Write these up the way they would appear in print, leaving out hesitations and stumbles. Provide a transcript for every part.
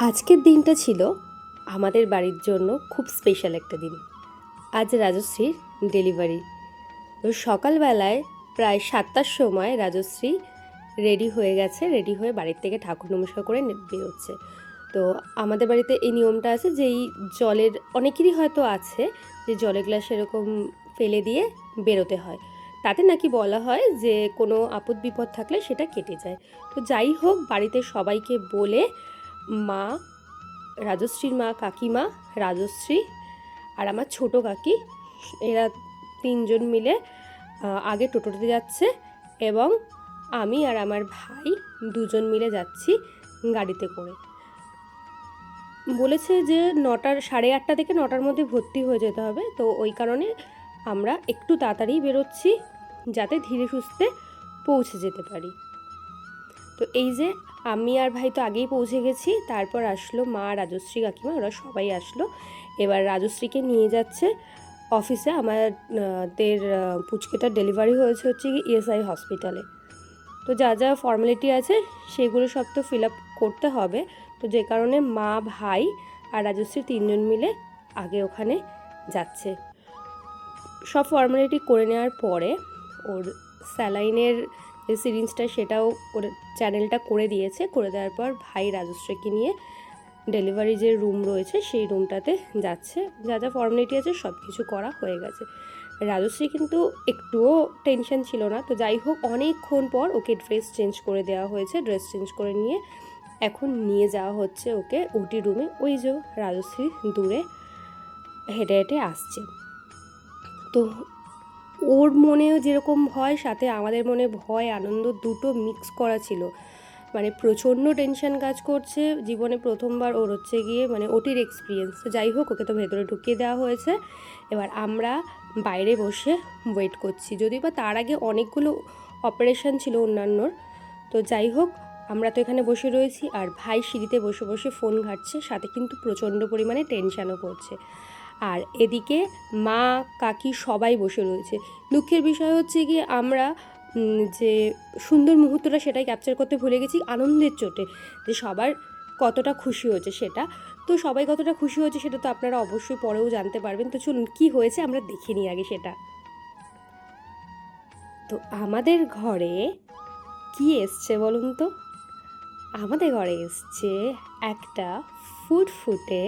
আজকের দিনটা ছিল আমাদের বাড়ির জন্য খুব স্পেশাল একটা দিন। আজ রাজশ্রীর ডেলিভারি। তো সকালবেলায় প্রায় 7টার সময় রাজশ্রী রেডি হয়ে গেছে, রেডি হয়ে বাড়ির থেকে ঠাকুর নমস্কার করে বেরোচ্ছে। তো আমাদের বাড়িতে এই নিয়মটা আছে যে এই জলের, অনেকেরই হয়তো আছে যে জলের গ্লাস এরকম ফেলে দিয়ে বেরোতে হয়। তাতে নাকি বলা হয় যে কোনো আপদ বিপদ থাকলে সেটা কেটে যায়। তো যাই হোক, বাড়িতে সবাইকে বলে মা, রাজশ্রীর মা, কাকিমা, রাজশ্রী আর আমার ছোট কাকি, এরা তিনজন মিলে আগে টোটোতে যাচ্ছে এবং আমি আর আমার ভাই দুজন মিলে যাচ্ছি গাড়িতে করে। বলেছে যে 9টা, 8:30 থেকে 9টার মধ্যে ভর্তি হয়ে যেতে হবে। তো ওই কারণে আমরা একটু তাড়াতাড়ি বেরোচ্ছি যাতে ধীরে সুস্থে পৌঁছে যেতে পারি। তো এই যে আমি আর ভাই তো আগেই পৌঁছে গেছি, তারপর আসলো মা, রাজশ্রী, কাকিমা, ওরা সবাই আসলো। এবার রাজশ্রীকে নিয়ে যাচ্ছে অফিসে। আমাদের পুচকেটার ডেলিভারি হয়েছে হচ্ছে কি ইএসআই হসপিটালে। তো যা যা ফর্মালিটি আছে সেগুলো সব তো ফিল আপ করতে হবে। তো যে কারণে মা, ভাই আর রাজশ্রী তিনজন মিলে আগে ওখানে যাচ্ছে। সব ফর্মালিটি করে নেওয়ার পরে ওর স্যালাইনের যে সিরিঞ্জটা সেটাও ওর চ্যানেলটা করে দিয়েছে। করে দেওয়ার পর ভাই রাজশ্রীকে নিয়ে ডেলিভারি যে রুম রয়েছে সেই রুমটাতে যাচ্ছে। যা যা ফর্মালিটি আছে সব কিছু করা হয়ে গেছে। রাজশ্রী কিন্তু একটুও টেনশন ছিল না। তো যাই হোক, অনেকক্ষণ পর ওকে ড্রেস চেঞ্জ করে দেওয়া হয়েছে। ড্রেস চেঞ্জ করে নিয়ে এখন নিয়ে যাওয়া হচ্ছে ওকে ওটি রুমে। ওই যে রাজশ্রী দূরে হেঁটে হেঁটে আসছে। তো ওর মনেও যেরকম ভয়, সাথে আমাদের মনে ভয় আনন্দ দুটো মিক্স করা ছিল। মানে প্রচণ্ড টেনশন কাজ করছে। জীবনে প্রথমবার ওর হচ্ছে গিয়ে মানে ওটির এক্সপিরিয়েন্স। তো যাই হোক, ওকে তো ভেতরে ঢুকিয়ে দেওয়া হয়েছে। এবার আমরা বাইরে বসে ওয়েট করছি। যদিও বা তার আগে অনেকগুলো অপারেশন ছিল অন্যান্যর। তো যাই হোক, আমরা তো এখানে বসে রয়েছি আর ভাই সিঁড়িতে বসে বসে ফোন ঘাঁটছে, সাথে কিন্তু প্রচণ্ড পরিমাণে টেনশানও করছে। আর এদিকে মা, কাকি সবাই বসে রয়েছে। দুঃখের বিষয় হচ্ছে কি আমরা যে সুন্দর মুহূর্তটা সেটাই ক্যাপচার করতে ভুলে গেছি আনন্দের চোটে, যে সবার কতটা খুশি হয়েছে সেটা। তো সবাই কতটা খুশি হয়েছে সেটা তো আপনারা অবশ্যই পরেও জানতে পারবেন। তো চলুন কী হয়েছে আমরা দেখে নিই আগে সেটা। তো আমাদের ঘরে কি এসছে বলুন তো? আমাদের ঘরে এসছে একটা ফুটফুটে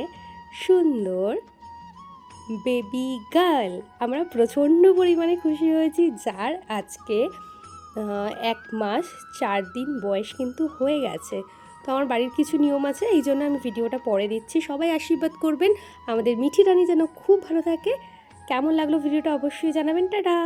সুন্দর বেবি গার্ল। আমরা প্রচণ্ড পরিমাণে খুশি হয়েছি, যার আজকে 1 মাস 4 দিন বয়স কিন্তু হয়ে গেছে। তো আমার বাড়ির কিছু নিয়ম আছে, এই জন্য আমি ভিডিওটা পরে দিচ্ছি। সবাই আশীর্বাদ করবেন আমাদের মিঠি রানী যেন খুব ভালো থাকে। কেমন লাগলো ভিডিওটা অবশ্যই জানাবেন। টাটা।